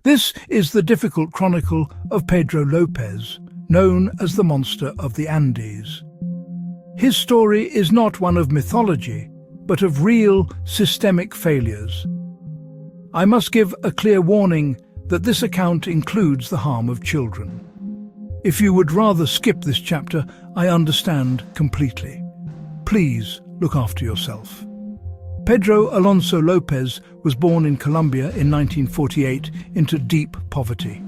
This is the difficult chronicle of Pedro Lopez, known as the Monster of the Andes. His story is not one of mythology, but of real systemic failures. I must give a clear warning that this account includes the harm of children. If you would rather skip this chapter, I understand completely. Please look after yourself. Pedro Alonso Lopez was born in Colombia in 1948 into deep poverty.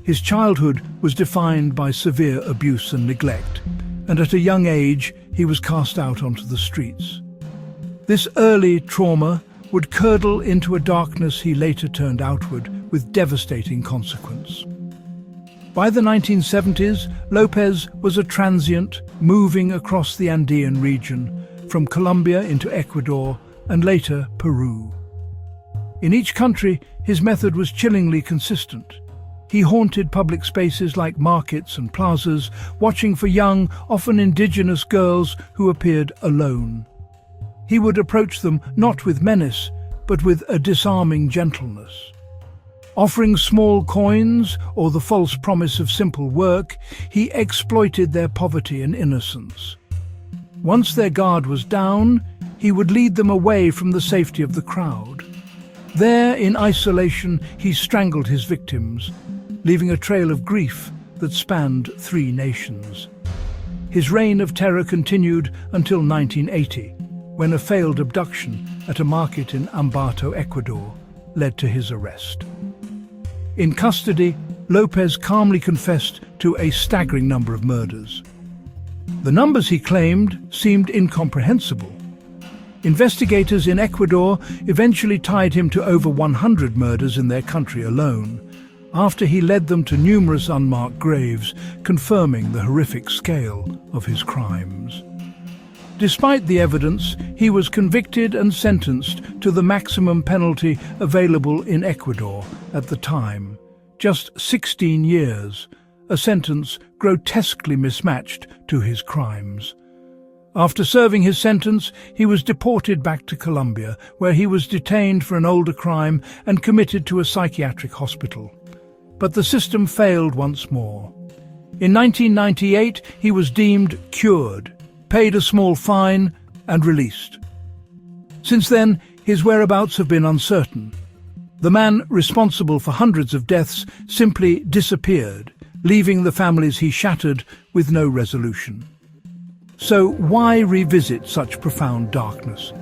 His childhood was defined by severe abuse and neglect, and at a young age he was cast out onto the streets. This early trauma would curdle into a darkness he later turned outward with devastating consequence. By the 1970s, Lopez was a transient, moving across the Andean region, from Colombia into Ecuador and later Peru. In each country, his method was chillingly consistent. He haunted public spaces like markets and plazas, watching for young, often indigenous girls who appeared alone. He would approach them not with menace, but with a disarming gentleness. Offering small coins or the false promise of simple work, he exploited their poverty and innocence. Once their guard was down, he would lead them away from the safety of the crowd. There, in isolation, he strangled his victims, leaving a trail of grief that spanned 3 nations. His reign of terror continued until 1980, when a failed abduction at a market in Ambato, Ecuador, led to his arrest. In custody, Lopez calmly confessed to a staggering number of murders. The numbers he claimed seemed incomprehensible. Investigators in Ecuador eventually tied him to over 100 murders in their country alone, after he led them to numerous unmarked graves, confirming the horrific scale of his crimes. Despite the evidence, he was convicted and sentenced to the maximum penalty available in Ecuador at the time, just 16 years, a sentence grotesquely mismatched to his crimes. After serving his sentence, he was deported back to Colombia, where he was detained for an older crime and committed to a psychiatric hospital. But the system failed once more. In 1998, he was deemed cured, paid a small fine, and released. Since then, his whereabouts have been uncertain. The man responsible for hundreds of deaths simply disappeared, leaving the families he shattered with no resolution. So why revisit such profound darkness?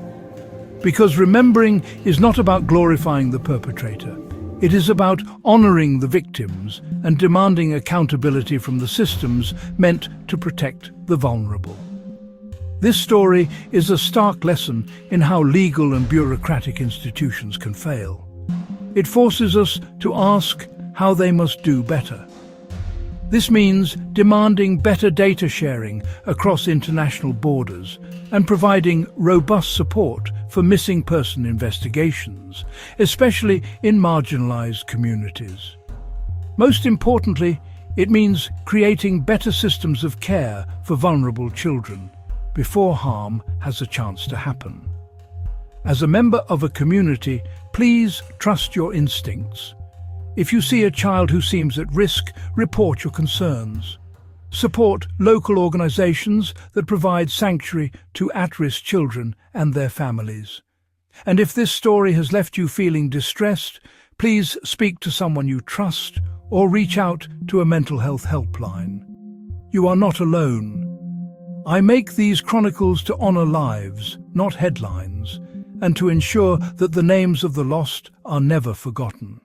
Because remembering is not about glorifying the perpetrator. It is about honoring the victims and demanding accountability from the systems meant to protect the vulnerable. This story is a stark lesson in how legal and bureaucratic institutions can fail. It forces us to ask how they must do better. This means demanding better data sharing across international borders and providing robust support for missing person investigations, especially in marginalized communities. Most importantly, it means creating better systems of care for vulnerable children before harm has a chance to happen. As a member of a community, please trust your instincts. If you see a child who seems at risk, report your concerns. Support local organizations that provide sanctuary to at-risk children and their families. And if this story has left you feeling distressed, please speak to someone you trust or reach out to a mental health helpline. You are not alone. I make these chronicles to honor lives, not headlines, and to ensure that the names of the lost are never forgotten.